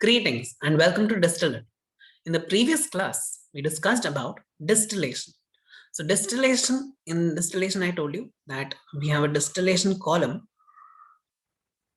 Greetings and welcome to Distillate. In the previous class, we discussed about distillation. So in distillation, I told you that we have a distillation column,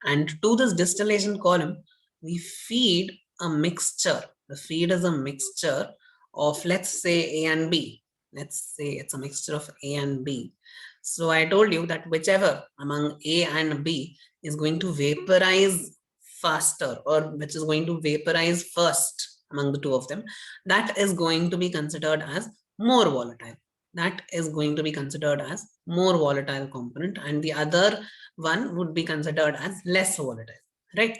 and to this distillation column, we feed a mixture. The feed is a mixture of, let's say, A and B. Let's say it's a mixture of A and B. So I told you that whichever among A and B is going to vaporize faster, or which is going to vaporize first among the two of them, that is going to be considered as more volatile. That is going to be considered as more volatile component, and the other one would be considered as less volatile, right?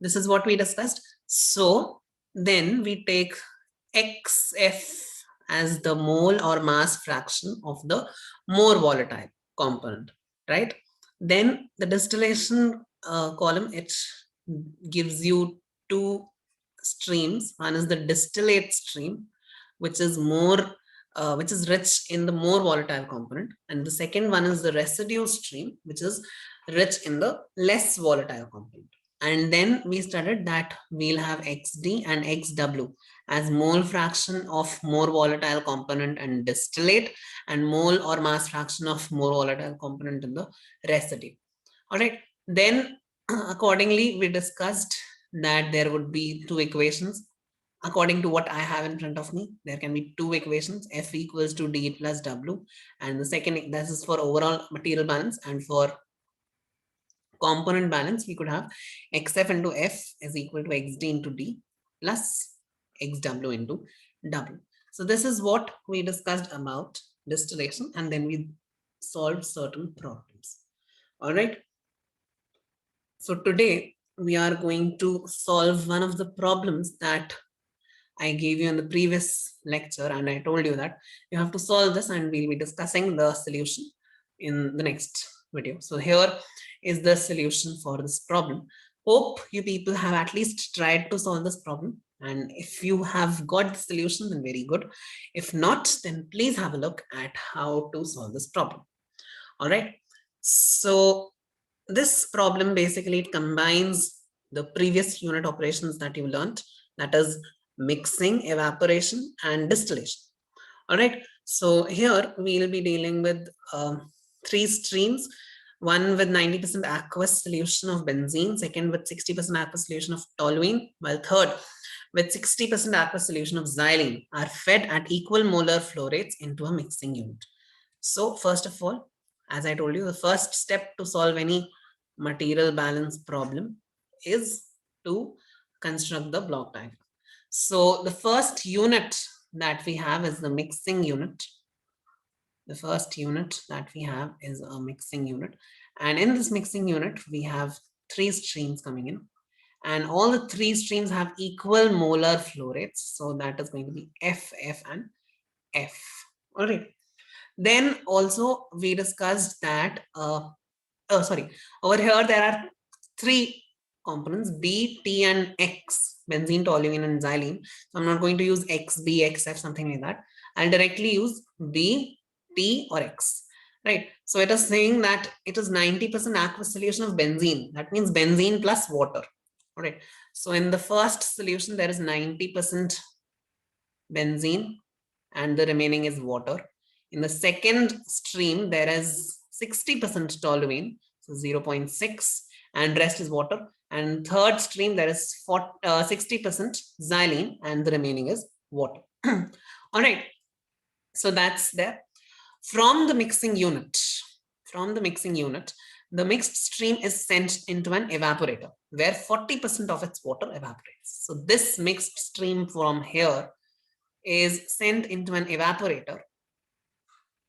This is what we discussed. So then we take XF as the mole or mass fraction of the more volatile component, right? Then the distillation column, it gives you two streams. One is the distillate stream, which is rich in the more volatile component, and the second one is the residue stream, which is rich in the less volatile component. And then we studied that we'll have XD and XW as mole fraction of more volatile component and distillate, and mole or mass fraction of more volatile component in the residue. All right. Then accordingly, we discussed that there would be two equations. According to what I have in front of me, there can be two equations, F equals to D plus W. And the second, this is for overall material balance, and for component balance, we could have XF into F is equal to XD into D plus XW into W. So this is what we discussed about distillation, and then we solved certain problems. All right. So today we are going to solve one of the problems that I gave you in the previous lecture, and I told you that you have to solve this, and we'll be discussing the solution in the next video. So here is the solution for this problem. Hope you people have at least tried to solve this problem, and if you have got the solution, then very good. If not, then please have a look at how to solve this problem. All right. So this problem basically, it combines the previous unit operations that you learned, that is mixing, evaporation, and distillation. All right. So here we'll be dealing with three streams. One with 90% aqueous solution of benzene, second with 60% aqueous solution of toluene, while third with 60% aqueous solution of xylene are fed at equal molar flow rates into a mixing unit. So first of all, as I told you, the first step to solve any material balance problem is to construct the block diagram. So the first unit that we have is the mixing unit. The first unit that we have is a mixing unit. And in this mixing unit, we have three streams coming in. And all the three streams have equal molar flow rates. So that is going to be F, F, and F. All right. Then also we discussed that, over here there are three components, B, T, and X, benzene, toluene, and xylene. So I'm not going to use X, B, X, F, something like that. I'll directly use B, T, or X, right? So it is saying that it is 90% aqueous solution of benzene. That means benzene plus water. All right. So in the first solution, there is 90% benzene and the remaining is water. In the second stream, there is 60% toluene, so 0.6, and rest is water. And third stream, there is 60% xylene and the remaining is water. All right. So that's there. From the mixing unit, the mixed stream is sent into an evaporator where 40% of its water evaporates. So this mixed stream from here is sent into an evaporator.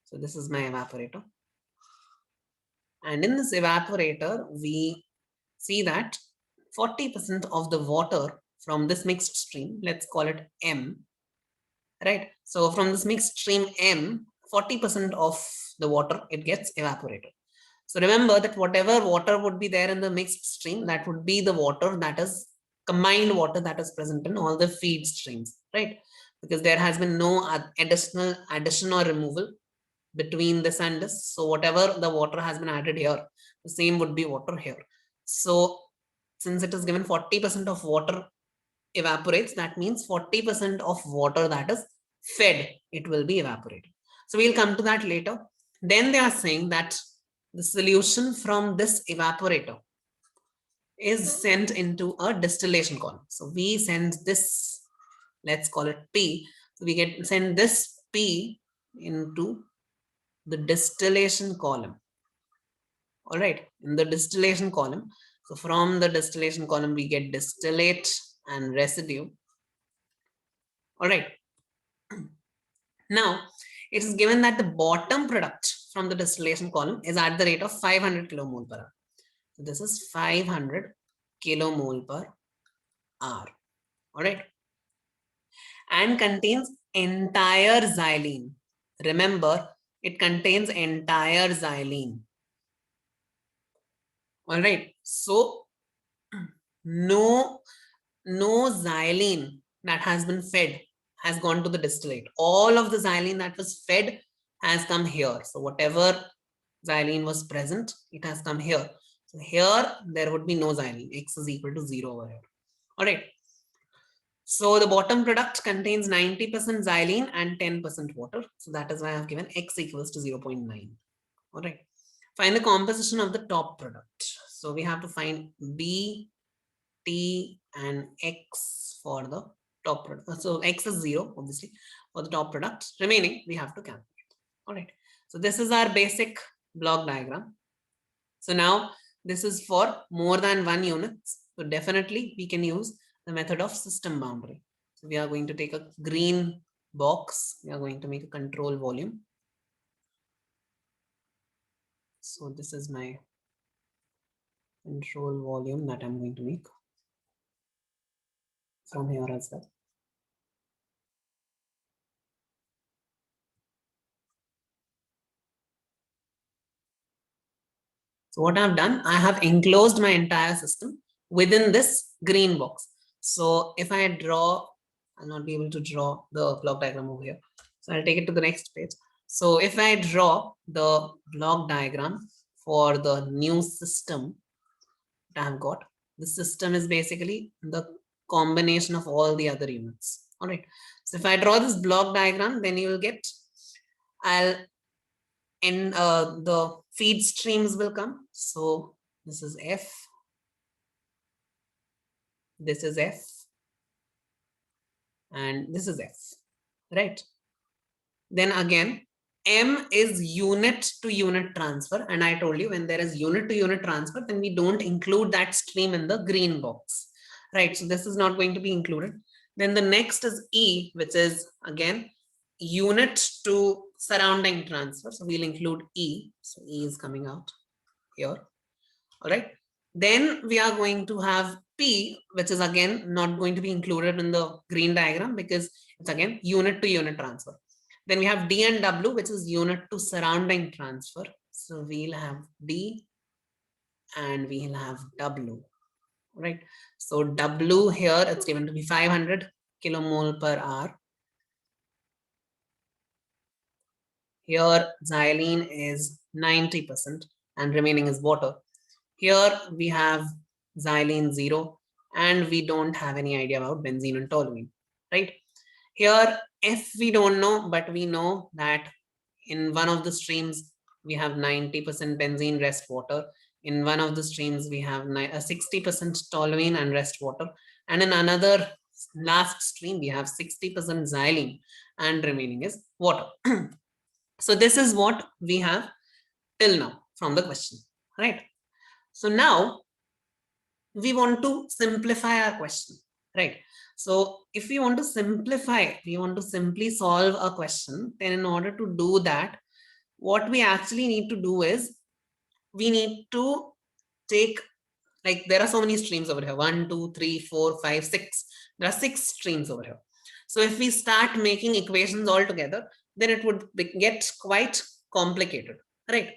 So this is my evaporator. And in this evaporator, we see that 40% of the water from this mixed stream, let's call it M, right? So from this mixed stream M, 40% of the water, it gets evaporated. So remember that whatever water would be there in the mixed stream, that would be the water that is combined water that is present in all the feed streams, right? Because there has been no addition or removal between this and this. So whatever the water has been added here, the same would be water here. So since it is given 40% of water evaporates, that means 40% of water that is fed, it will be evaporated. So we'll come to that later. Then they are saying that the solution from this evaporator is sent into a distillation column. So we send this, let's call it P. So we send this P into the distillation column. All right, in the distillation column. So from the distillation column, we get distillate and residue. All right. Now, it is given that the bottom product from the distillation column is at the rate of 500 kilomole per hour. So this is 500 kilomole per hour. All right. And contains entire xylene. Remember, it contains entire xylene. All right. So no xylene that has been fed has gone to the distillate. All of the xylene that was fed has come here. So whatever xylene was present, it has come here. So here there would be no xylene. X is equal to 0 over here. All right. So the bottom product contains 90% xylene and 10% water. So that is why I have given X equals to 0.9. All right. Find the composition of the top product. So we have to find B, T, and X for the top product. So X is 0, obviously, for the top product. Remaining, we have to calculate. All right. So this is our basic block diagram. So now this is for more than one units. So definitely we can use the method of system boundary. So we are going to take a green box. We are going to make a control volume. So this is my control volume that I'm going to make from here as well. So what I've done, I have enclosed my entire system within this green box. So if I draw, I'll not be able to draw the block diagram over here. So I'll take it to the next page. So if I draw the block diagram for the new system that I've got, the system is basically the combination of all the other units. All right. So if I draw this block diagram, then you will get, the feed streams will come. So this is F, this is F, and this is F, right? Then again, M is unit to unit transfer. And I told you when there is unit to unit transfer, then we don't include that stream in the green box, right? So this is not going to be included. Then the next is E, which is again unit to surrounding transfer. So we'll include E. So E is coming out here. All right. Then we are going to have P, which is again not going to be included in the green diagram because it's again unit to unit transfer. Then we have D and W, which is unit to surrounding transfer. So we'll have D and we'll have W. Right. So W here, it's given to be 500 kilomole per hour. Here xylene is 90% and remaining is water. Here we have xylene 0 and we don't have any idea about benzene and toluene, right? Here F we don't know, but we know that in one of the streams we have 90% benzene, rest water. In one of the streams we have 60% toluene and rest water. And in another last stream we have 60% xylene and remaining is water. So this is what we have till now from the question, right? So now we want to simplify our question, right? So if we want to simplify, we want to simply solve a question, then in order to do that, what we actually need to do is we need to take, like there are so many streams over here, 1, 2, 3, 4, 5, 6. There are 6 streams over here. So if we start making equations all together, then it would get quite complicated, right?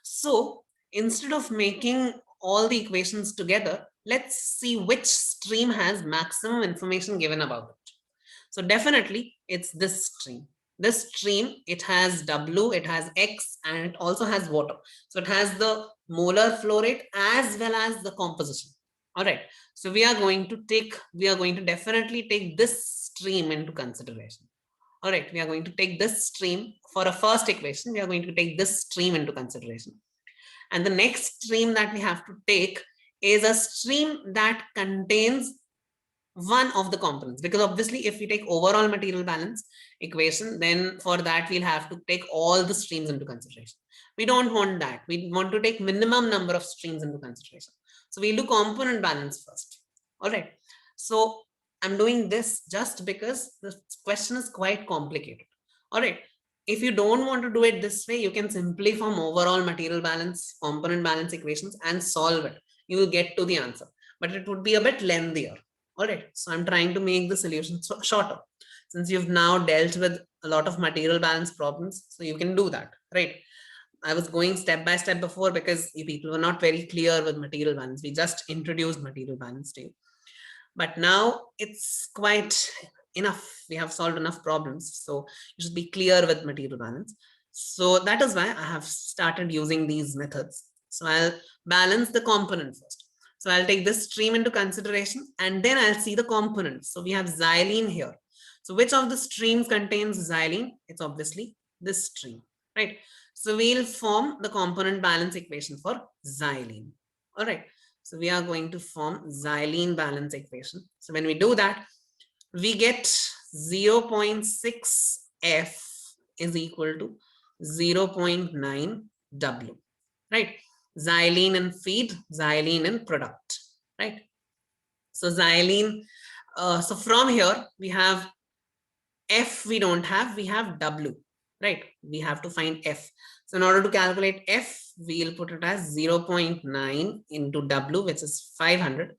So instead of making all the equations together, let's see which stream has maximum information given about it. So definitely it's this stream. This stream, it has W, it has X, and it also has water. So it has the molar flow rate as well as the composition. All right. So we are going to definitely take this stream into consideration. All right. We are going to take this stream for a first equation. We are going to take this stream into consideration. And the next stream that we have to take is a stream that contains one of the components, because obviously if we take overall material balance equation, then for that we'll have to take all the streams into consideration. We don't want that. We want to take minimum number of streams into consideration. So we'll do component balance first. All right. So I'm doing this just because the question is quite complicated. All right. If you don't want to do it this way, you can simply form overall material balance, component balance equations and solve it. You will get to the answer, but it would be a bit lengthier. All right, so I'm trying to make the solution shorter. Since you've now dealt with a lot of material balance problems, so you can do that, right? I was going step by step before because you people were not very clear with material balance. We just introduced material balance to you. But now it's quite enough. We have solved enough problems. So you should be clear with material balance. So that is why I have started using these methods. So I'll balance the component first. So I'll take this stream into consideration and then I'll see the components. So we have xylene here. So which of the streams contains xylene? It's obviously this stream, right? So we'll form the component balance equation for xylene. All right. So we are going to form xylene balance equation. So when we do that, we get 0.6 F is equal to 0.9 W, right? Xylene in feed, xylene in product, right? So xylene, so from here we have F, we don't have, we have W, right? We have to find F. So in order to calculate F, we'll put it as 0.9 into W, which is 500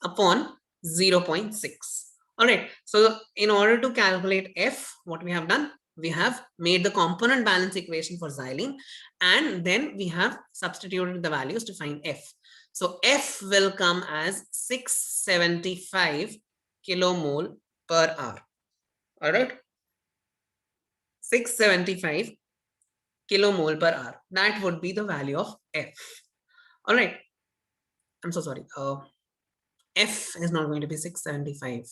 upon 0.6. All right. So in order to calculate F, what we have done, we have made the component balance equation for xylene, and then we have substituted the values to find F. So F will come as 675 kilomole per hour. All right. 675 kilomole per hour. That would be the value of F. All right. I'm so sorry. F is not going to be 675.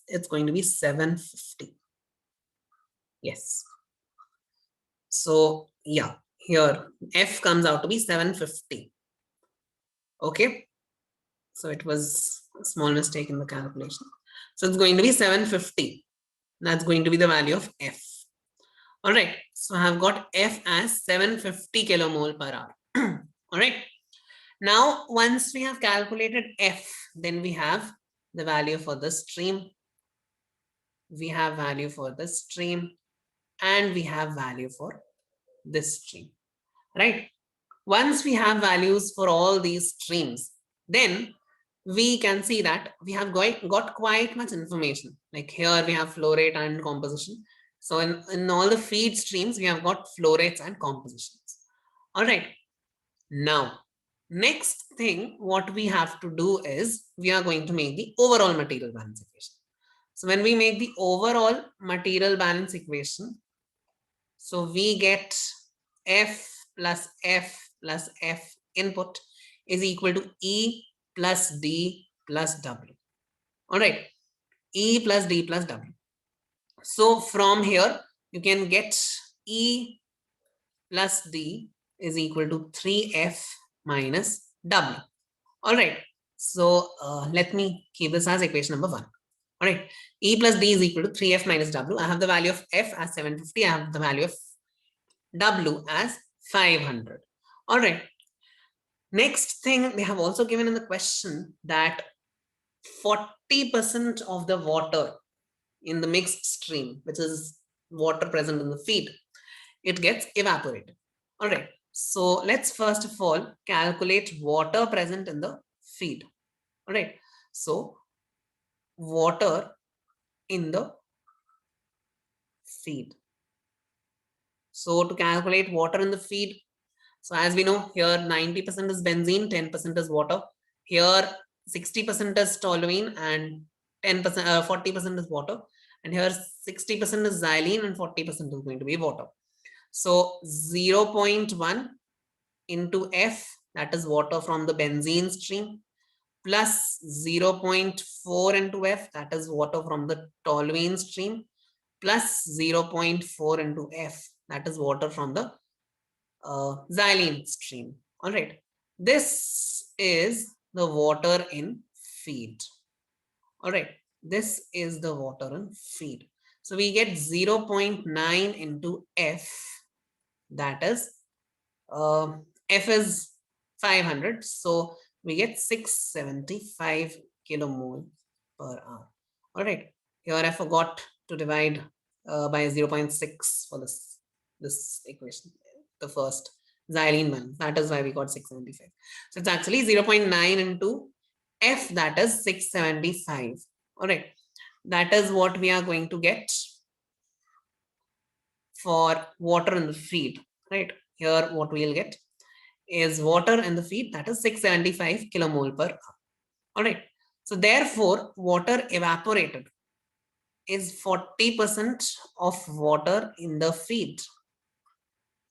It's going to be 750. Yes. So yeah, here F comes out to be 750. Okay. So it was a small mistake in the calculation. So it's going to be 750. That's going to be the value of F. All right. So I have got F as 750 kilomole per hour. All right. Now, once we have calculated F, then we have the value for the stream. We have value for the stream and we have value for this stream, right? Once we have values for all these streams, then we can see that we have got quite much information. Like here we have flow rate and composition. So in all the feed streams, we have got flow rates and compositions. All right. Now, next thing what we have to do is we are going to make the overall material balance equation. So when we make the overall material balance equation, so we get F plus F plus F input is equal to E plus D plus W. All right, E plus D plus W. So from here, you can get E plus D is equal to 3F minus W. All right, so let me keep this as equation number 1. All right, E plus D is equal to 3F minus W. I have the value of F as 750. I have the value of W as 500. All right. Next thing, they have also given in the question that 40% of the water in the mixed stream, which is water present in the feed, it gets evaporated. All right. So let's first of all calculate water present in the feed. All right. So water in the feed. So to calculate water in the feed, so as we know here 90% is benzene, 10% is water. Here 60% is toluene and 10%, 40% is water. And here 60% is xylene and 40% is going to be water. So 0.1 into F, that is water from the benzene stream, plus 0.4 into F, that is water from the toluene stream, plus 0.4 into F, that is water from the xylene stream. All right. This is the water in feed. All right. This is the water in feed. So we get 0.9 into F, that is F is 500, so we get 675 kilomole per hour. All right, here I forgot to divide by 0.6 for this equation, the first xylene one. That is why we got 675. So it's actually 0.9 into F, that is 675. All right, that is what we are going to get for water in the feed. Right, here what we'll get is water in the feed, that is 675 kilomole per hour. All right. So therefore, water evaporated is 40% of water in the feed.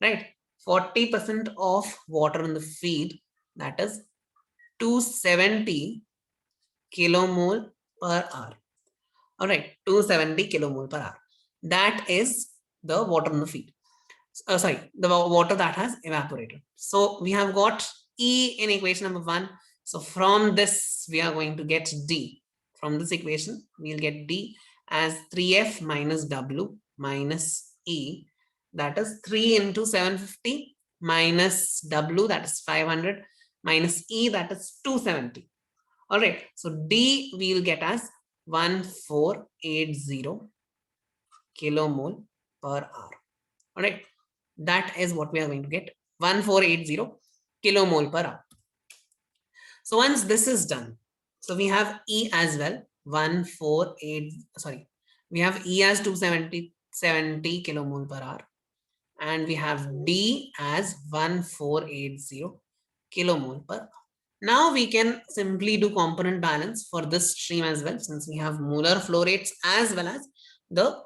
Right. 40% of water in the feed, that is 270 kilomole per hour. All right. 270 kilomole per hour. That is the water in the feed. The water that has evaporated. So we have got E in equation number 1. So from this, we are going to get D. From this equation, we'll get D as 3F minus W minus E. That is 3 into 750 minus W, that is 500, minus E, that is 270. All right. So D we'll get as 1480 kilomole per hour. All right. That is what we are going to get, 1480 kilomole per hour. So once this is done, so we have E as well, 148, we have E as 270 kilomole per hour, and we have D as 1480 kilomole per hour. Now we can simply do component balance for this stream as well, since we have molar flow rates as well as the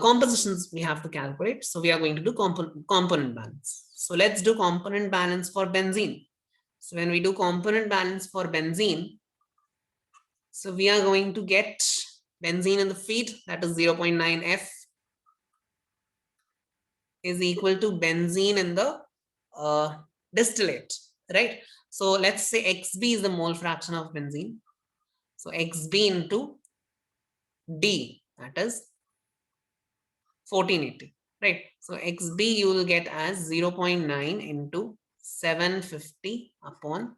compositions we have to calculate. So we are going to do component balance. So let's do component balance for benzene. So when we do component balance for benzene, so we are going to get benzene in the feed, that is 0.9 F is equal to benzene in the distillate, right? So let's say XB is the mole fraction of benzene. So XB into D, that is 1480, right? So XB you will get as 0.9 into 750 upon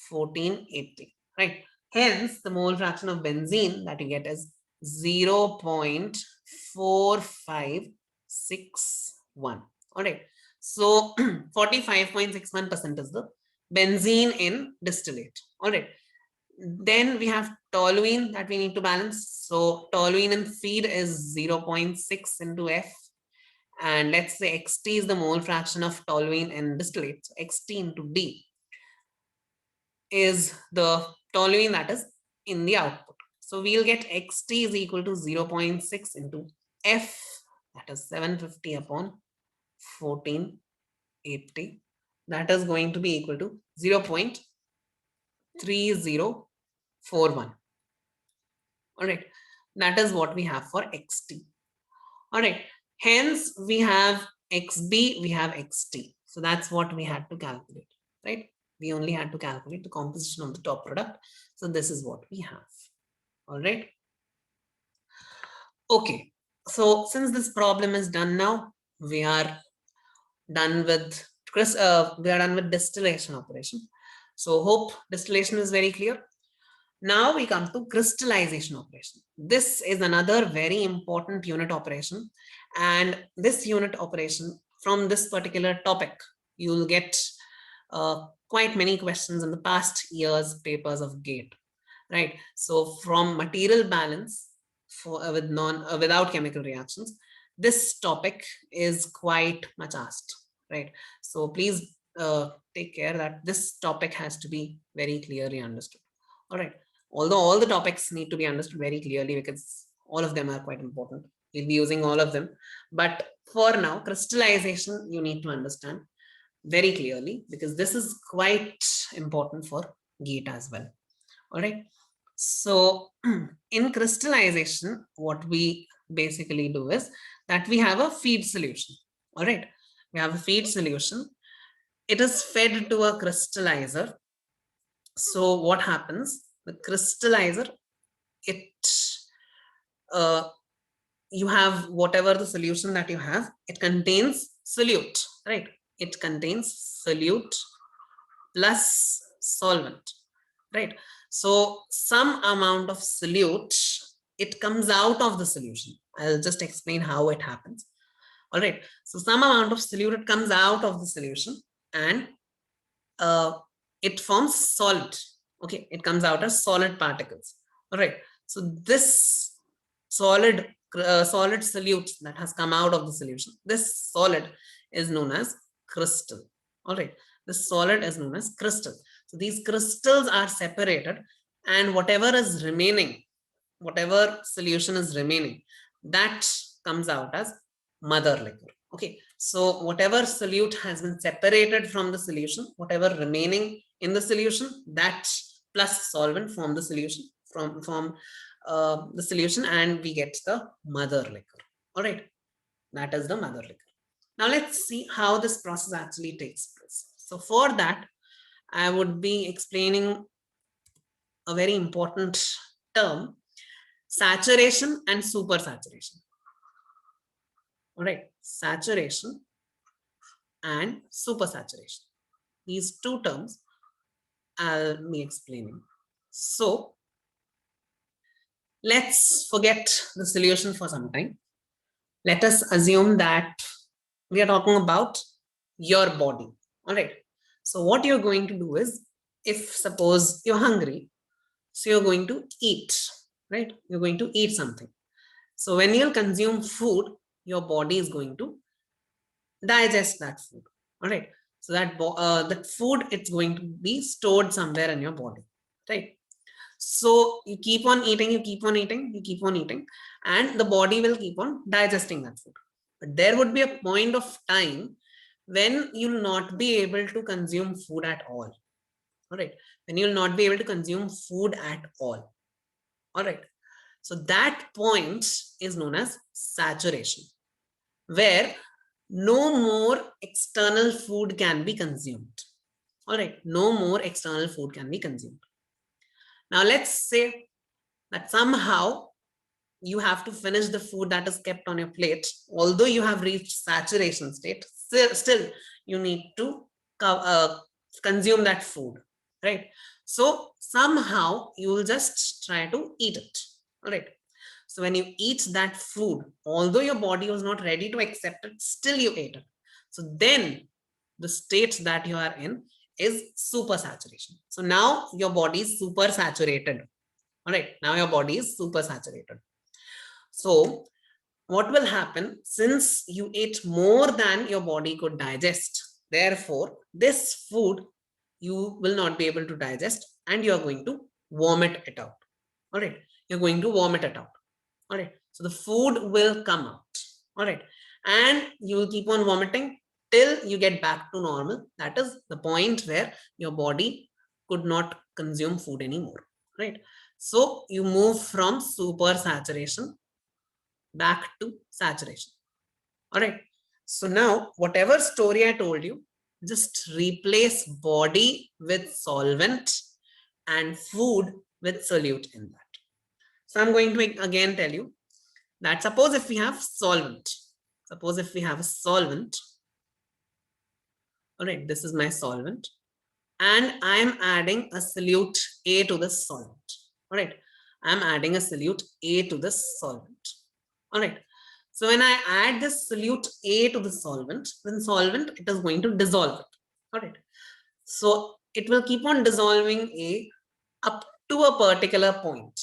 1480, right? Hence, the mole fraction of benzene that you get is 0.4561. All right. So 45.61% is the benzene in distillate. All right. Then we have toluene that we need to balance. So toluene in feed is 0.6 into F. And let's say XT is the mole fraction of toluene in distillate. So XT into D is the toluene that is in the output. So we'll get XT is equal to 0.6 into F, that is 750 upon 1480. That is going to be equal to 0.3041. All right, that is what we have for XT. All right, hence we have XB, we have XT. So that's what we had to calculate, right? We only had to calculate the composition of the top product. So this is what we have. All right. Okay. So since this problem is done now, we are done with distillation operation. So hope distillation is very clear. Now we come to crystallization operation. This is another very important unit operation, and this unit operation from this particular topic, you will get quite many questions in the past years papers of GATE, right? So from material balance for without chemical reactions, this topic is quite much asked, right? So please take care that this topic has to be very clearly understood. All right. Although all the topics need to be understood very clearly because all of them are quite important. We'll be using all of them. But for now, crystallization, you need to understand very clearly because this is quite important for GATE as well. All right. So in crystallization, what we basically do is that we have a feed solution. All right. We have a feed solution. It is fed to a crystallizer. So what happens? The crystallizer, it you have whatever the solution that you have, it contains solute, right? It contains solute plus solvent, right? So some amount of solute, it comes out of the solution. I'll just explain how it happens. All right. So some amount of solute, it comes out of the solution and uh, it forms solid. Okay, it comes out as solid particles. All right. So this solid solid solute that has come out of the solution, this solid is known as crystal. All right. This solid is known as crystal. So these crystals are separated, and whatever is remaining, whatever solution is remaining, that comes out as mother liquor. Okay, so whatever solute has been separated from the solution, whatever remaining in the solution, that plus solvent form the solution, from the solution, and we get the mother liquor. All right, that is the mother liquor. Now let's see how this process actually takes place. So for that, I would be explaining a very important term: saturation and supersaturation. All right, saturation and supersaturation. These two terms I'll be explaining. So let's forget the solution for some time. Let us assume that we are talking about your body. All right. So what you're going to do is, if suppose you're hungry, so you're going to eat, right? You're going to eat something. So when you'll consume food, your body is going to digest that food. All right. So that food, it's going to be stored somewhere in your body, right? So you keep on eating, you keep on eating, you keep on eating, and the body will keep on digesting that food. But there would be a point of time when you'll not be able to consume food at all. All right. When you'll not be able to consume food at all. All right. So that point is known as saturation, where no more external food can be consumed. All right, no more external food can be consumed. Now let's say that somehow you have to finish the food that is kept on your plate. Although you have reached saturation state, still you need to consume that food, right? So somehow you will just try to eat it. All right. So when you eat that food, although your body was not ready to accept it, still you ate it. So then the state that you are in is super saturation. So now your body is super saturated. All right. Now your body is super saturated. So what will happen, since you ate more than your body could digest, therefore this food you will not be able to digest and you are going to vomit it out. All right. You're going to vomit it out. All right. So the food will come out. All right. And you will keep on vomiting till you get back to normal. That is the point where your body could not consume food anymore. Right. So you move from super saturation back to saturation. All right. So now whatever story I told you, just replace body with solvent and food with solute in that. So I'm going to again tell you that suppose if we have solvent, suppose if we have a solvent, all right, this is my solvent, and I'm adding a solute A to the solvent. All right, I'm adding a solute A to the solvent. All right, so when I add this solute A to the solvent, then solvent, it is going to dissolve it. All right, so it will keep on dissolving A up to a particular point.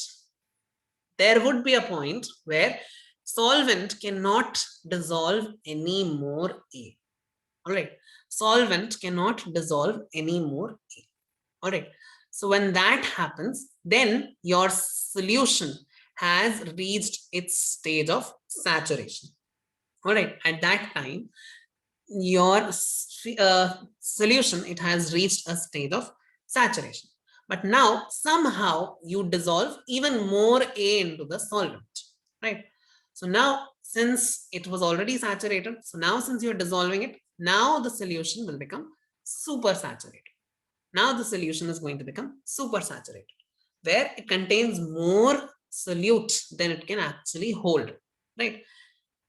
There would be a point where solvent cannot dissolve any more A. All right. Solvent cannot dissolve any more A. All right. So when that happens, then your solution has reached its stage of saturation. All right. At that time, your solution, it has reached a state of saturation. But now somehow you dissolve even more A into the solvent, right? So now since it was already saturated, so now since you're dissolving it, now the solution will become super saturated. Now the solution is going to become super saturated, where it contains more solute than it can actually hold, right?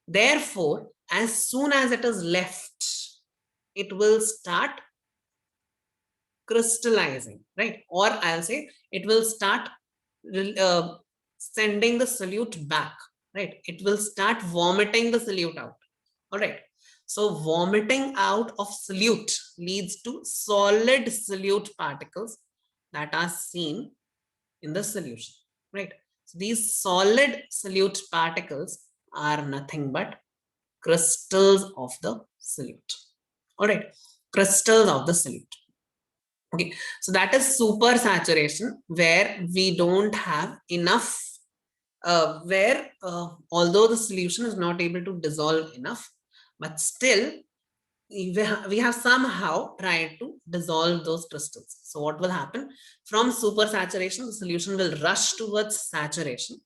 Therefore, as soon as it is left, it will start crystallizing, right? Or I'll say it will start uh, sending the solute back, right? It will start vomiting the solute out, all right? So vomiting out of solute leads to solid solute particles that are seen in the solution, right? So these solid solute particles are nothing but crystals of the solute, all right? Crystals of the solute. Okay, so that is super saturation, where we don't have enough, where although the solution is not able to dissolve enough, but still we have somehow tried to dissolve those crystals. So what will happen? From super saturation, the solution will rush towards saturation,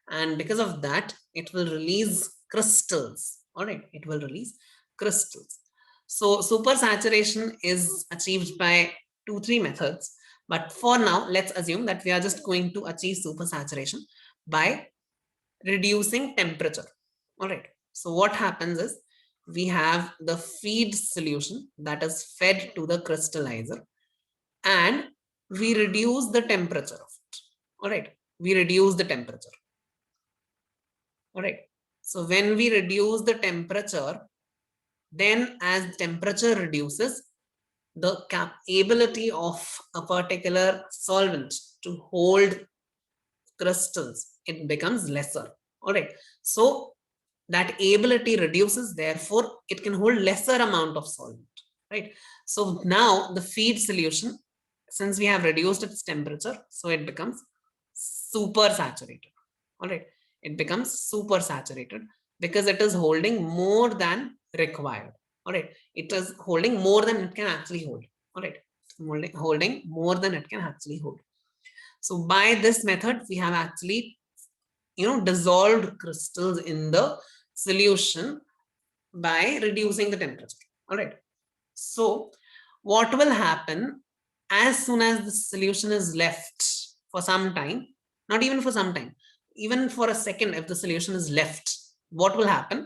and because of that, it will release crystals. All right, it will release crystals. So super saturation is achieved by 2-3 methods, but for now let's assume that we are just going to achieve super saturation by reducing temperature. All right, so what happens is we have the feed solution that is fed to the crystallizer, and we reduce the temperature of it. All right, we reduce the temperature. All right, so when we reduce the temperature, then as temperature reduces, the capability of a particular solvent to hold crystals, it becomes lesser. All right, so that ability reduces, therefore it can hold lesser amount of solvent, right? So now the feed solution, since we have reduced its temperature, so it becomes super saturated. All right, it becomes super saturated because it is holding more than required. All right, it is holding more than it can actually hold. All right, holding more than it can actually hold. So by this method, we have actually dissolved crystals in the solution by reducing the temperature. All right, so what will happen as soon as the solution is left for some time, not even for some time, even for a second, if the solution is left, what will happen?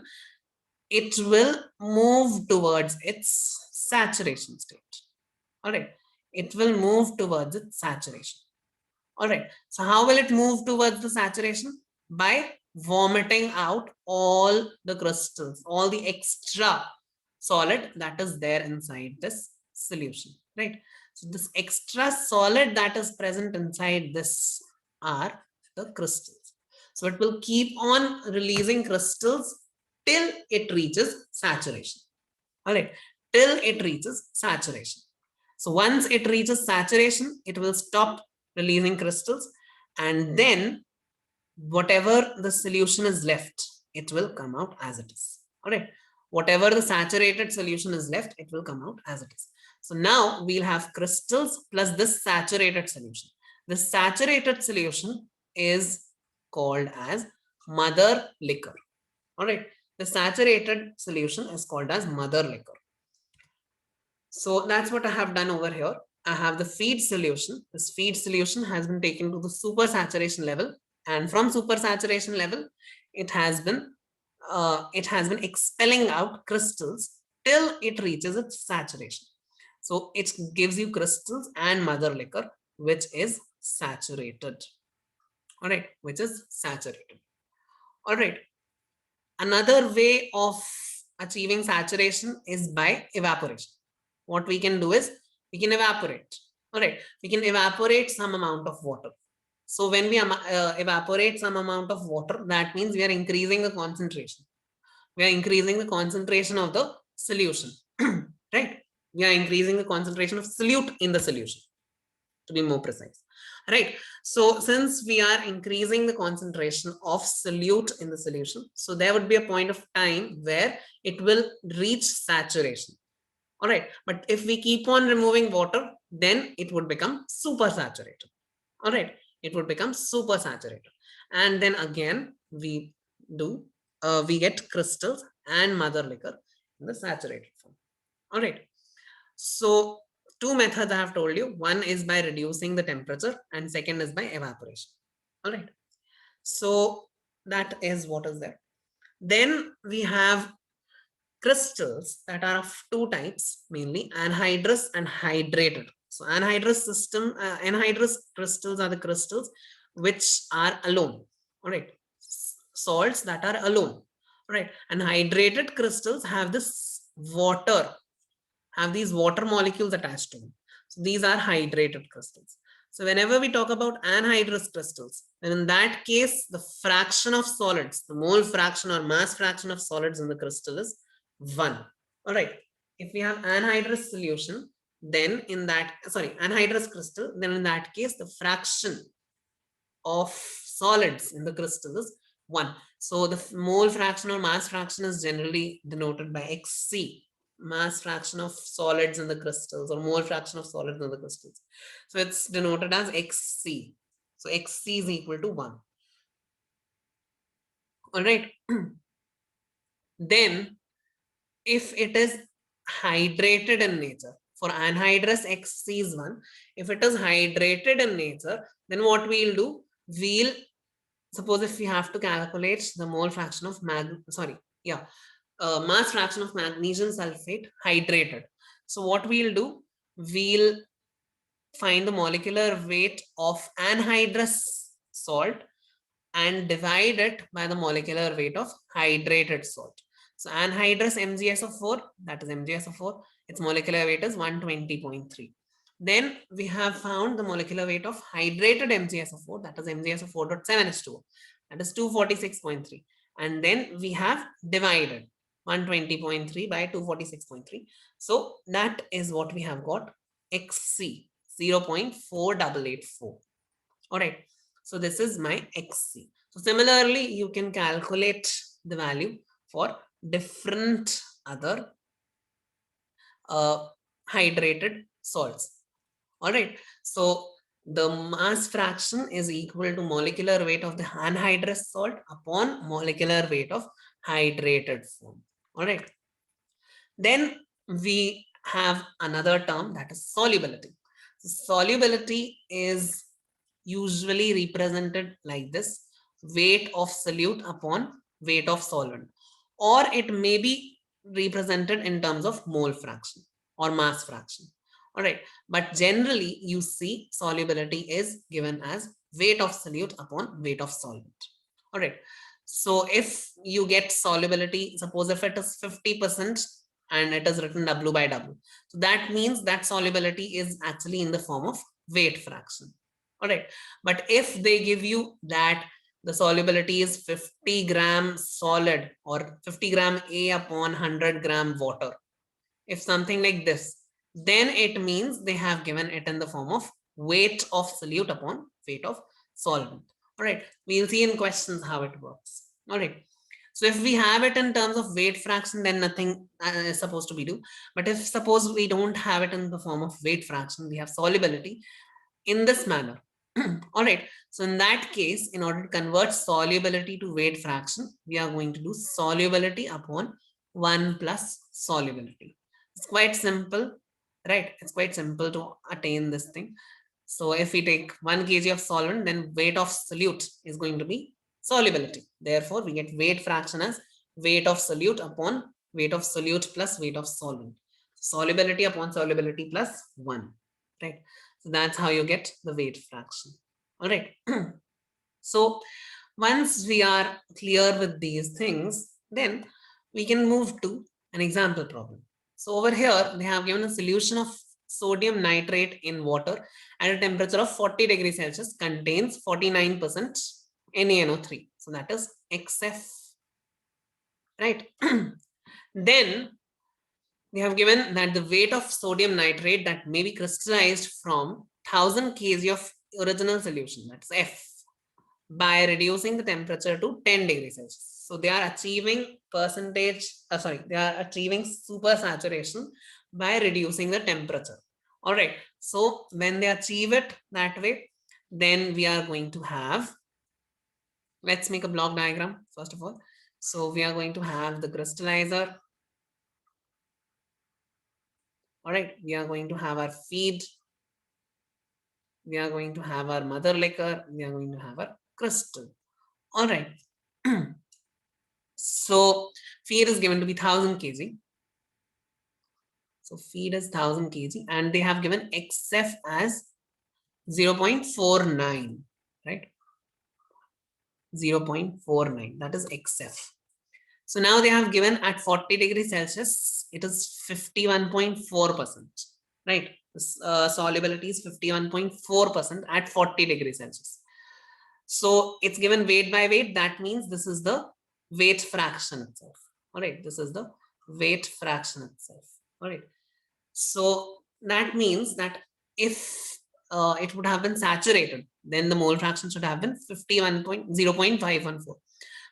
It will move towards its saturation state. All right, it will move towards its saturation. All right, so how will it move towards the saturation? By vomiting out all the crystals, all the extra solid that is there inside this solution, right? So this extra solid that is present inside this are the crystals. So it will keep on releasing crystals till it reaches saturation. All right, till it reaches saturation. So once it reaches saturation, it will stop releasing crystals, and then whatever the solution is left, it will come out as it is. All right, whatever the saturated solution is left, it will come out as it is. So now we'll have crystals plus this saturated solution. The saturated solution is called as mother liquor. All right, the saturated solution is called as mother liquor. So that's what I have done over here. I have the feed solution. This feed solution has been taken to the super saturation level, and from super saturation level, it has been expelling out crystals till it reaches its saturation. So it gives you crystals and mother liquor, which is saturated. All right, which is saturated. All right. Another way of achieving saturation is by evaporation. What we can do is we can evaporate. All right, we can evaporate some amount of water. So when we evaporate some amount of water, that means we are increasing the concentration. We are increasing the concentration of the solution, right? We are increasing the concentration of solute in the solution, to be more precise, right? So since we are increasing the concentration of solute in the solution, so there would be a point of time where it will reach saturation. All right, but if we keep on removing water, then it would become supersaturated. All right, it would become supersaturated. And then again, we get crystals and mother liquor in the saturated form. All right. So two methods I have told you. One is by reducing the temperature and second is by evaporation. All right. So that is what is there. Then we have crystals that are of two types, mainly anhydrous and hydrated. So anhydrous crystals are the crystals which are alone. All right. Salts that are alone. All right. And hydrated crystals have these water molecules attached to them. So these are hydrated crystals. So whenever we talk about anhydrous crystals, then in that case, the fraction of solids, the mole fraction or mass fraction of solids in the crystal is 1. All right. If we have anhydrous solution, then anhydrous crystal, then in that case, the fraction of solids in the crystal is 1. So the mole fraction or mass fraction is generally denoted by Xc, mass fraction of solids in the crystals, or mole fraction of solids in the crystals. So it's denoted as Xc. So Xc is equal to 1. All right. Then if it is hydrated in nature, for anhydrous Xc is 1. If it is hydrated in nature, then what we'll do, suppose if we have to calculate the mole fraction of mass fraction of magnesium sulfate hydrated. So what we'll do, we'll find the molecular weight of anhydrous salt and divide it by the molecular weight of hydrated salt. So anhydrous MgSO4, that is MgSO4, its molecular weight is 120.3. Then we have found the molecular weight of hydrated MgSO4, that is MgSO4.7H2O, that is 246.3. And then we have divided 120.3 by 246.3. So that is what we have got, Xc 0.4884. All right. So this is my Xc. So similarly, you can calculate the value for different other hydrated salts. All right. So the mass fraction is equal to molecular weight of the anhydrous salt upon molecular weight of hydrated form. All right. Then we have another term, that is solubility. So solubility is usually represented like this: weight of solute upon weight of solvent, or it may be represented in terms of mole fraction or mass fraction. All right, but generally you see solubility is given as weight of solute upon weight of solvent. All right, so if you get solubility, suppose if it is 50% and it is written W by W, so that means that solubility is actually in the form of weight fraction. All right, but if they give you that the solubility is 50 gram solid or 50 gram A upon 100 gram water, if something like this, then it means they have given it in the form of weight of solute upon weight of solvent. All right, we'll see in questions how it works. All right, so if we have it in terms of weight fraction, then nothing is supposed to be do. But if suppose we don't have it in the form of weight fraction, we have solubility in this manner. All right, so in that case, in order to convert solubility to weight fraction, we are going to do solubility upon 1 plus solubility. It's quite simple, right? It's quite simple to attain this thing. So if we take 1 kg of solvent, then weight of solute is going to be solubility. Therefore, we get weight fraction as weight of solute upon weight of solute plus weight of solvent. Solubility upon solubility plus 1, right? So that's how you get the weight fraction. All right. So once we are clear with these things, then we can move to an example problem. So over here, they have given a solution of sodium nitrate in water at a temperature of 40 degrees Celsius contains 49% NaNO3. So that is XF, right? Then they have given that the weight of sodium nitrate that may be crystallized from 1000 kg of original solution, that's F, by reducing the temperature to 10 degrees Celsius. So they are achieving they are achieving supersaturation by reducing the temperature. All right. So when they achieve it that way, then we are going to have, let's make a block diagram first of all. So we are going to have the crystallizer. All right. We are going to have our feed. We are going to have our mother liquor. We are going to have our crystal. All right. So feed is given to be 1000 kg. So feed is 1000 kg and they have given XF as 0.49, right? 0.49, that is XF. So now they have given at 40 degrees Celsius, it is 51.4%, right? Solubility is 51.4% at 40 degrees Celsius. So it's given weight by weight. That means this is the weight fraction itself. All right, this is the weight fraction itself. All right. So that means that if it would have been saturated, then the mole fraction should have been 0.514.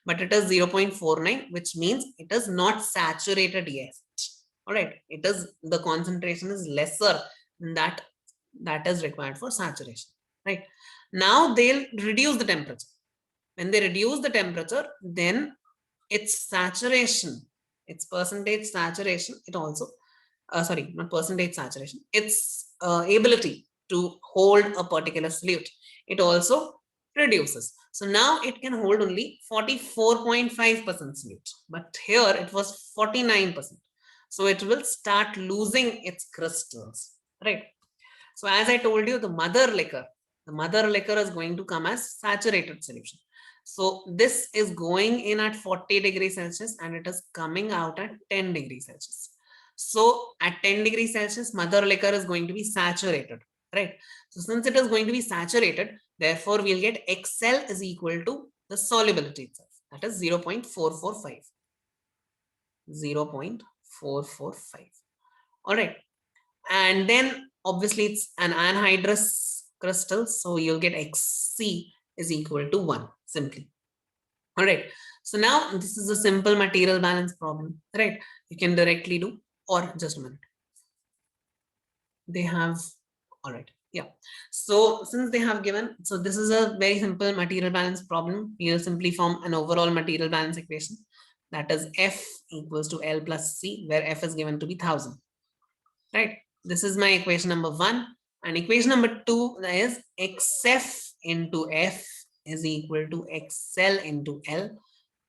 But it is 0.49, which means it is not saturated yet. All right, it is, the concentration is lesser than that is required for saturation. Right now, they'll reduce the temperature. When they reduce the temperature, then its saturation, its percentage saturation, it also sorry, not percentage saturation, its ability to hold a particular solute, it also reduces. So now it can hold only 44.5% solute, but here it was 49%. So it will start losing its crystals, right? So as I told you, the mother liquor is going to come as saturated solution. So this is going in at 40 degrees Celsius and it is coming out at 10 degrees Celsius. So at 10 degrees Celsius, mother liquor is going to be saturated, right? So since it is going to be saturated, therefore we'll get XL is equal to the solubility itself. That is 0.445. 0.445. All right. And then obviously it's an anhydrous crystal. So you'll get Xc is equal to 1 simply. All right. So now this is a simple material balance problem, right? You can directly do, or just a minute. They have, all right. Yeah. So since they have given, so this is a very simple material balance problem. We'll simply form an overall material balance equation. That is F equals to L plus C, where F is given to be 1000. Right. This is my equation number 1. And equation number 2 is XF into F is equal to XL into L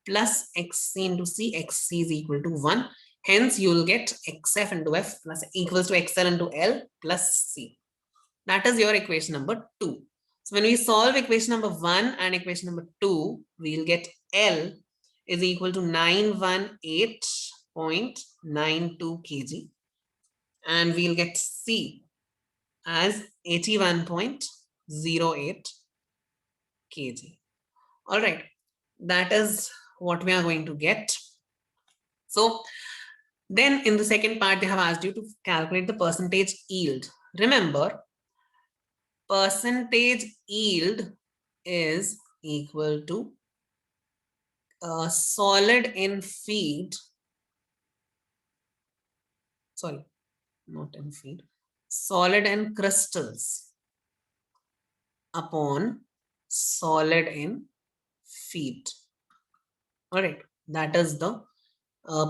plus XC into C. XC is equal to 1. Hence, you will get XF into F plus equals to XL into L plus C. That is your equation number 2. So when we solve equation number 1 and equation number 2, we will get L is equal to 918.92 kg. And we'll get C as 81.08 kg. All right, that is what we are going to get. So then in the second part, they have asked you to calculate the percentage yield. Remember, percentage yield is equal to solid in feed. Sorry, not in feed. Solid in crystals upon solid in feed. All right, that is the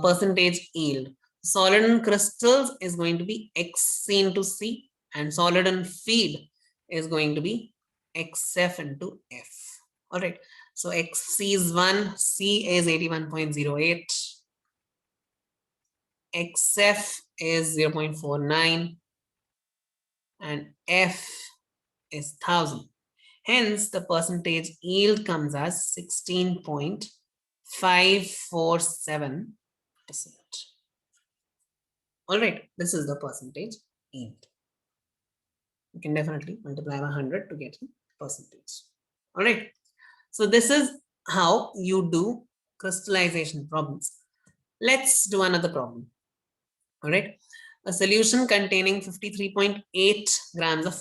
percentage yield. Solid in crystals is going to be Xc into C, and solid in feed is going to be XF into F. All right, so Xc is 1, C is 81.08, XF is 0.49, and F is 1000. Hence, the percentage yield comes as 16.547%. All right, this is the percentage yield. You can definitely multiply by 100 to get the percentage. All right, so this is how you do crystallization problems. Let's do another problem. All right, a solution containing 53.8 grams of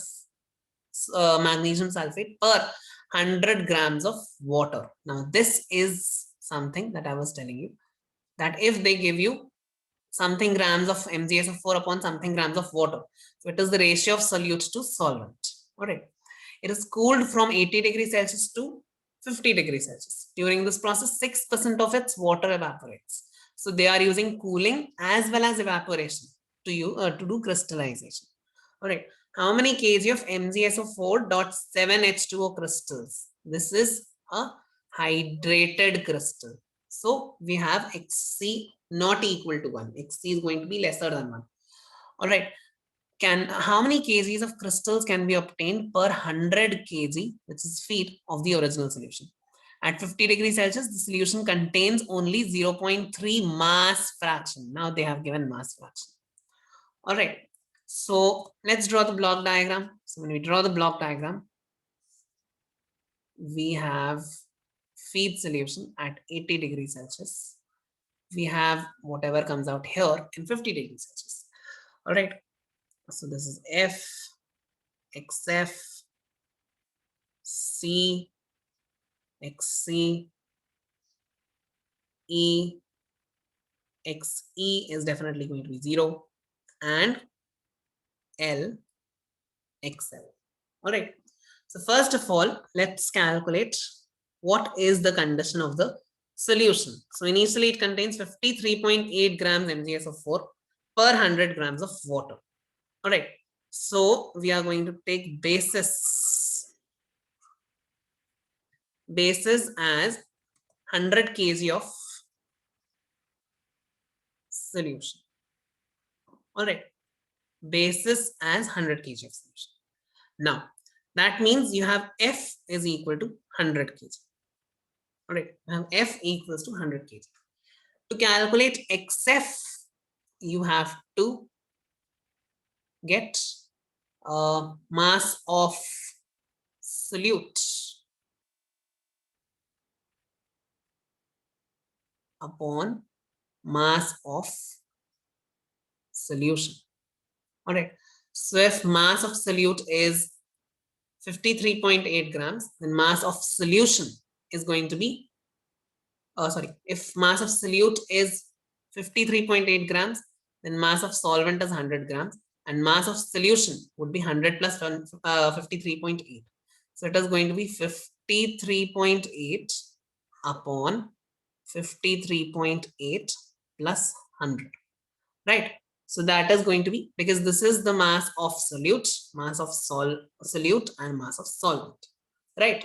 magnesium sulfate per 100 grams of water. Now, this is something that I was telling you, that if they give you something grams of MgSO4 upon something grams of water. So it is the ratio of solute to solvent. All right. It is cooled from 80 degrees Celsius to 50 degrees Celsius. During this process, 6% of its water evaporates. So they are using cooling as well as evaporation to do crystallization. All right. How many kg of MgSO4.7H2O crystals? This is a hydrated crystal. So we have Xc not equal to 1. Xc is going to be lesser than 1. All right. How many kgs of crystals can be obtained per 100 kg, which is feet of the original solution? At 50 degrees Celsius, the solution contains only 0.3 mass fraction. Now they have given mass fraction. All right. So let's draw the block diagram. So when we draw the block diagram, we have feed solution at 80 degrees Celsius. We have whatever comes out here in 50 degrees Celsius. All right. So this is F, XF, C, XC, E, XE is definitely going to be 0, and L, XL. All right. So first of all, let's calculate what is the condition of the solution. So initially it contains 53.8 grams MgSO4 per 100 grams of water. All right. So we are going to take basis as 100 kg of solution. All right. Basis as 100 kg of solution. Now, that means you have F is equal to 100 kg. All right. Now, F equals to 100 kg. To calculate XF, you have to get mass of solute upon mass of solution. All right. So if mass of solute is 53.8 grams, then mass of solution is going to be, if mass of solute is 53.8 grams, then mass of solvent is 100 grams, and mass of solution would be 100 plus 53.8. So it is going to be 53.8 upon 53.8 plus 100, right? So that is going to be, because this is the mass of solute, mass of solute and mass of solvent, right?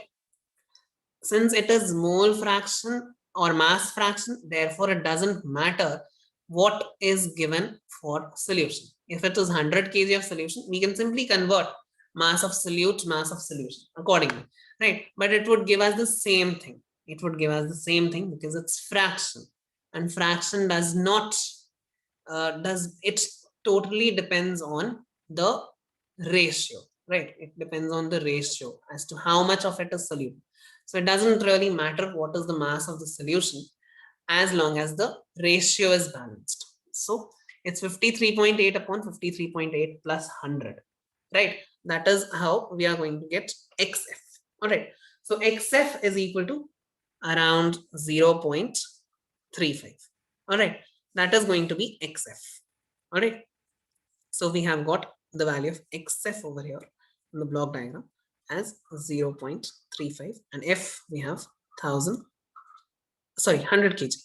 Since it is mole fraction or mass fraction, therefore it doesn't matter what is given for solution. If it is 100 kg of solution, we can simply convert mass of solute, mass of solution accordingly, right? But it would give us the same thing. It would give us the same thing because it's fraction, and fraction does not it totally depends on the ratio, right? It depends on the ratio as to how much of it is solute. So it doesn't really matter what is the mass of the solution as long as the ratio is balanced. So it's 53.8 upon 53.8 plus 100, right? That is how we are going to get XF. All right. So XF is equal to around 0.35. All right. That is going to be XF. All right. So we have got the value of XF over here in the block diagram as 0.35, and F we have 100 kg.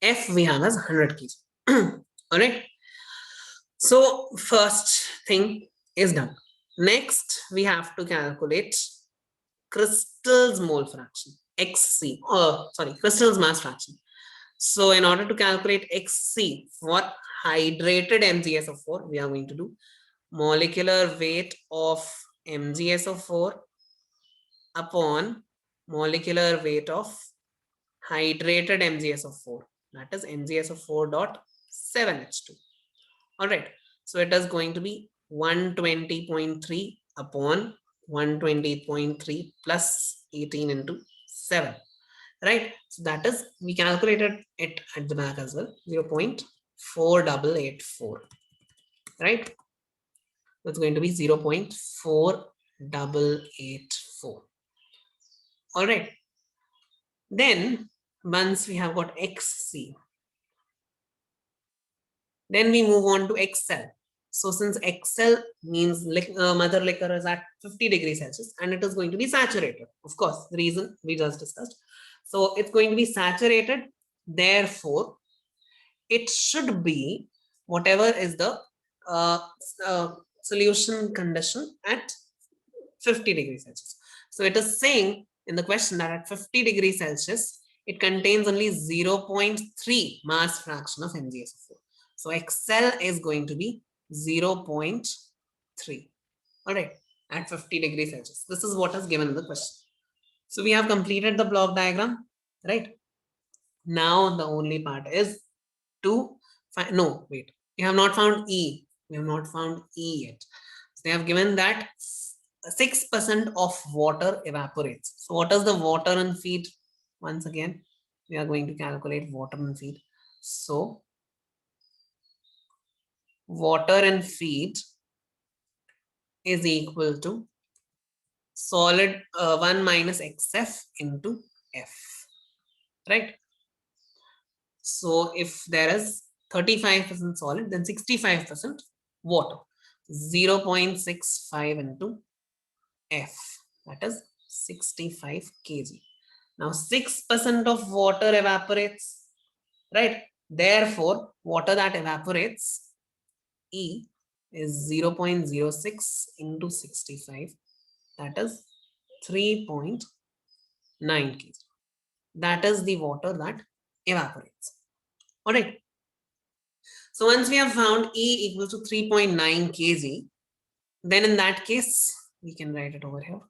F we have as 100 kg. All right. So first thing is done. Next, we have to calculate crystal's mole fraction, XC, crystal's mass fraction. So in order to calculate XC for hydrated MgSO4, we are going to do molecular weight of MgSO4 upon molecular weight of hydrated MgSO4, that is MgSO4.7H2. All right. So it is going to be 120.3 upon 120.3 plus 18 into 7. Right. So that is, we calculated it at the back as well, 0.4884. Right. So it's going to be 0.4884. All right. Then once we have got XC, Then we move on to XL. So since XL means mother liquor is at 50 degrees Celsius and it is going to be saturated. Of course, the reason we just discussed. So it's going to be saturated. Therefore, it should be whatever is the uh, solution condition at 50 degrees Celsius. So it is saying in the question that at 50 degrees Celsius, it contains only 0.3 mass fraction of MgSO4. So XL is going to be 0.3. All right, at 50 degrees Celsius. This is what is given in the question. So we have completed the block diagram, right? Now the only part is to find, no, wait, we have not found E. We have not found E yet. So they have given that 6% of water evaporates. So what is the water and feed? Once again, we are going to calculate water and feed. So water and feed is equal to solid 1 minus XF into F, right? So if there is 35% solid, then 65% water. 0.65 into F, that is 65 kg. Now 6% of water evaporates, right? Therefore, water that evaporates, E, is 0.06 into 65, that is 3.9 kg. That is the water that evaporates. All right. So once we have found E equals to 3.9 kg, then in that case, we can write it over here.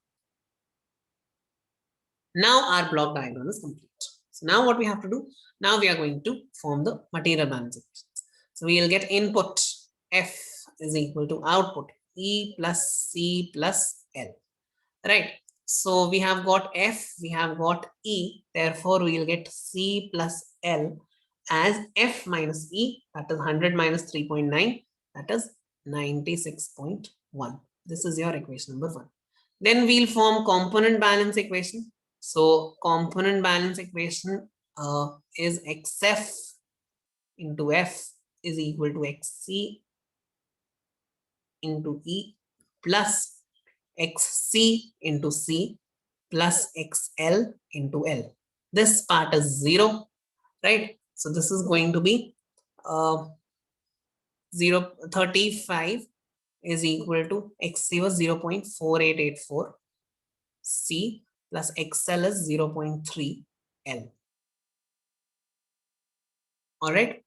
Now our block diagram is complete. So now what we have to do, now we are going to form the material balance equations. So we will get input F is equal to output E plus C plus L, right? So we have got F, we have got E, therefore we will get C plus L as F minus E, that is 100 minus 3.9, that is 96.1. This is your equation number 1. Then we'll form component balance equation. So component balance equation is XF into F is equal to XC into E plus XC into C plus XL into L. This part is 0, right? So this is going to be 35 is equal to XC was 0.4884, C plus XL is 0.3 L. All right.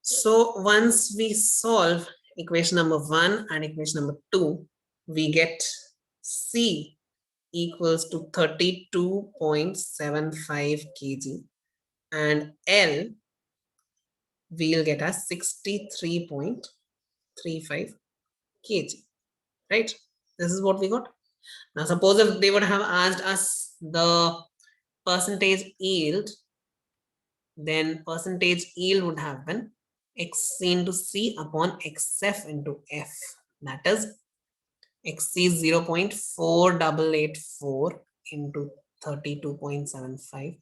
So once we solve equation number 1 and equation number 2, we get C equals to 32.75 kg and L we'll get as 63.35 kg, right? This is what we got. Now suppose if they would have asked us the percentage yield, then percentage yield would have been XC into C upon XF into F. That is XC is 0.4884 into 32.75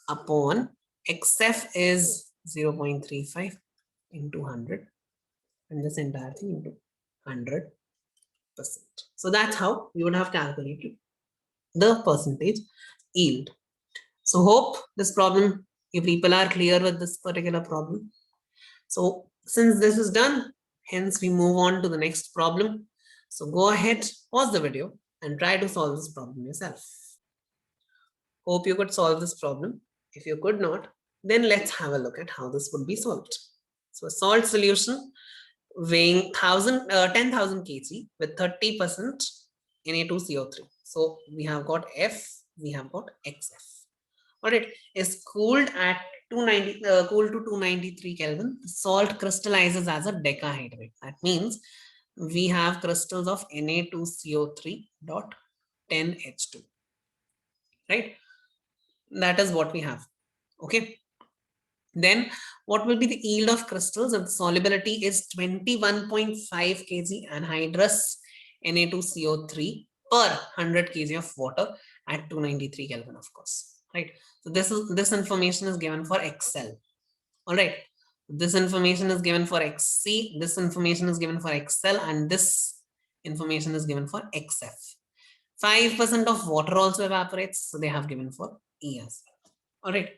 upon XF is 0.35 into 100 and this entire thing into 100%. So that's how you would have calculated the percentage yield. So hope this problem, you people are clear with this particular problem. So since this is done, hence we move on to the next problem. So go ahead, pause the video and try to solve this problem yourself. Hope you could solve this problem. If you could not, then let's have a look at how this would be solved. So a salt solution weighing 10,000 kg with 30% Na2CO3. So we have got F, we have got XF. All right, is cooled at 290, cooled to 293 Kelvin. Salt crystallizes as a decahydrate. That means we have crystals of Na2CO3 dot 10H2, right? That is what we have. Okay. Then what will be the yield of crystals? And solubility is 21.5 kg anhydrous Na2CO3 per 100 kg of water at 293 Kelvin, of course, right? So this information is given for XL. All right. This information is given for XC, this information is given for XL, and this information is given for XF. 5% of water also evaporates, so they have given for E as well. All right.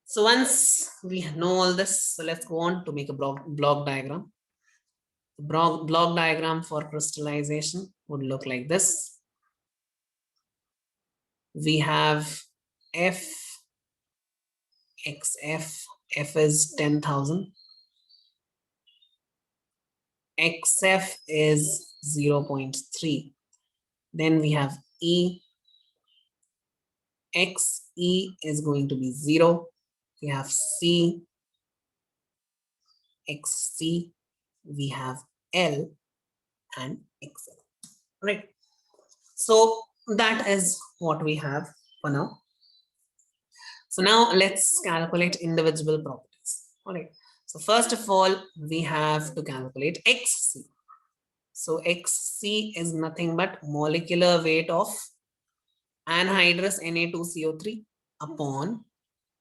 So once we know all this, so let's go on to make a block diagram. The block diagram for crystallization would look like this. We have F, XF, F is 10,000. XF is 0.3. Then we have E. XE is going to be 0. We have C. XC. We have L and XL. Right. So that is what we have for now. So now let's calculate individual properties. All right. So first of all, we have to calculate XC. So XC is nothing but molecular weight of anhydrous Na2CO3 upon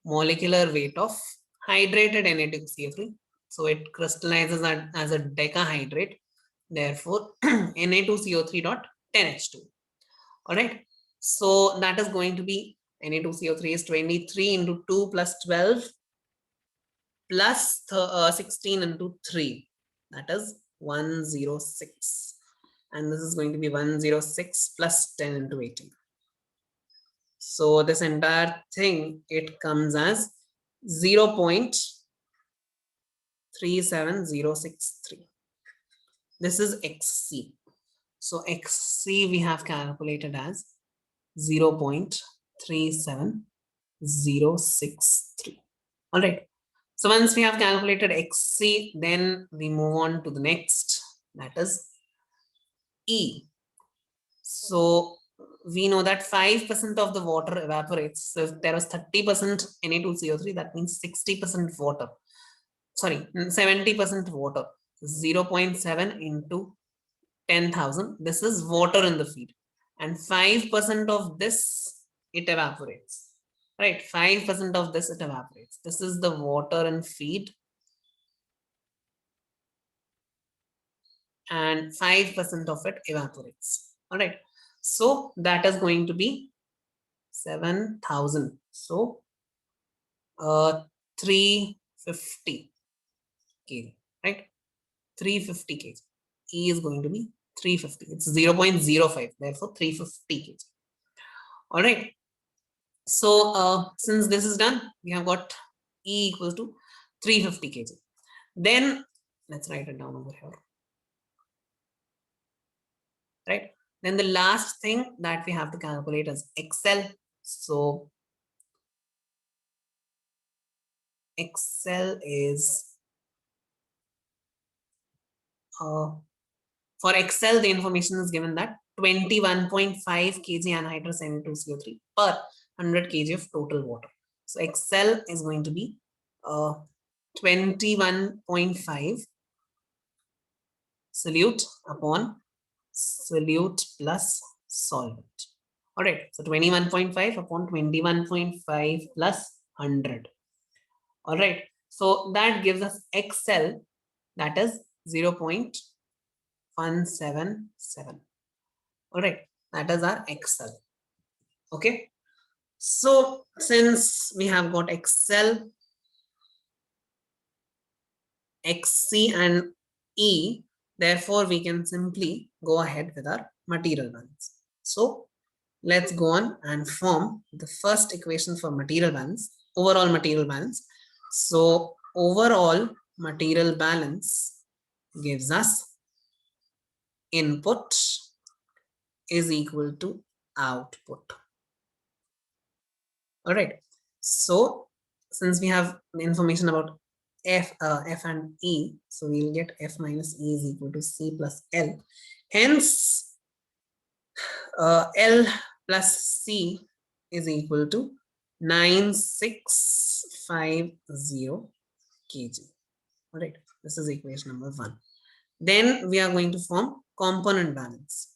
molecular weight of hydrated Na2CO3. So it crystallizes as a decahydrate. Therefore, Na2CO3 dot 10H2. All right. So that is going to be Na2CO3 is 23 into 2 plus 12 plus 16 into 3. That is 106. And this is going to be 106 plus 10 into 18. So this entire thing, it comes as 0.37063. This is XC. So XC we have calculated as 0.37063. All right. So once we have calculated XC, then we move on to the next, that is E. So we know that 5% of the water evaporates. So if there was 30% Na2CO3, that means 60% water. Sorry, 70% water. 0.7 into 10,000. This is water in the feed. And 5% of this, it evaporates. Right, 5% of this, it evaporates. This is the water in feed. And 5% of it evaporates. All right. So that is going to be 7,000. So 350 kg, right? 350 kg. E is going to be 350. It's 0.05. Therefore, 350 kg. All right. So since this is done, we have got E equals to 350 kg. Then let's write it down over here. Right. Then the last thing that we have to calculate is XL. So XL is for XL, the information is given that 21.5 kg anhydrous Na2CO3 per 100 kg of total water. So XL is going to be 21.5 solute upon solute plus solvent. All right, so 21.5 upon 21.5 plus 100. All right, so that gives us XL, that is 0.177. All right, that is our XL. Okay, so since we have got XL, XC and E, therefore we can simply go ahead with our material balance. So let's go on and form the first equation for material balance, overall material balance. So overall material balance gives us input is equal to output. All right. So since we have the information about F and E, so we'll get F minus E is equal to C plus L. Hence, L plus C is equal to 9650 kg. All right, this is equation number 1. Then we are going to form component balance.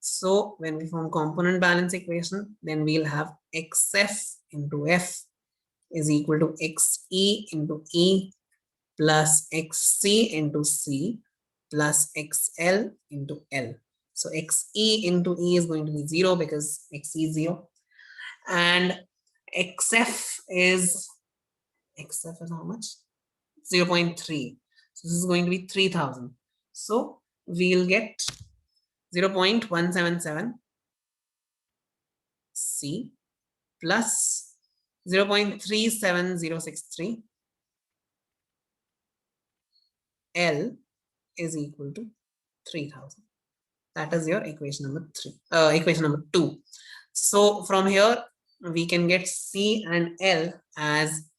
So when we form component balance equation, then we'll have xf into f is equal to xe into e plus xc into c plus xl into l. So xe into e is going to be 0 because xe is 0. And xf is how much? 0.3. So this is going to be 3000. So we'll get 0.177 C plus 0.37063 L is equal to 3000. That is your equation number 2. So from here we can get C and L as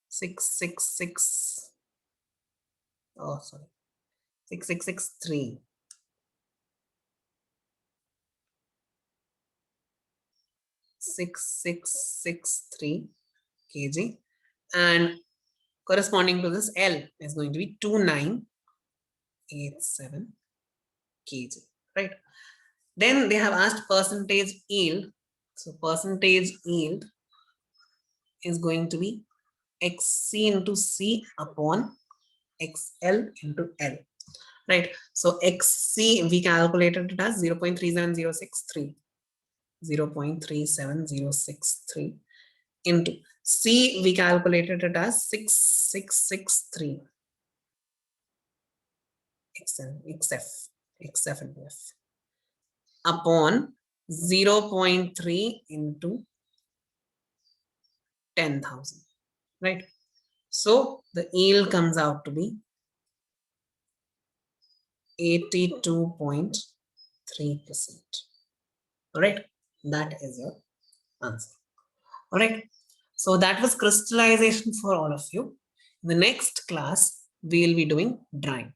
666. Oh, sorry, 6663. 6663 kg, and corresponding to this L is going to be 2987 kg, right? Then they have asked percentage yield. So percentage yield is going to be xc into c upon xl into L, right? So xc we calculated it as 0.37063 0.37063 into C we calculated it as 6663 xf into f upon 0.3 into 10,000, right? So the yield comes out to be 82.3%. All right, that is your answer. All right, so that was crystallization for all of you. In the next class, we will be doing drying.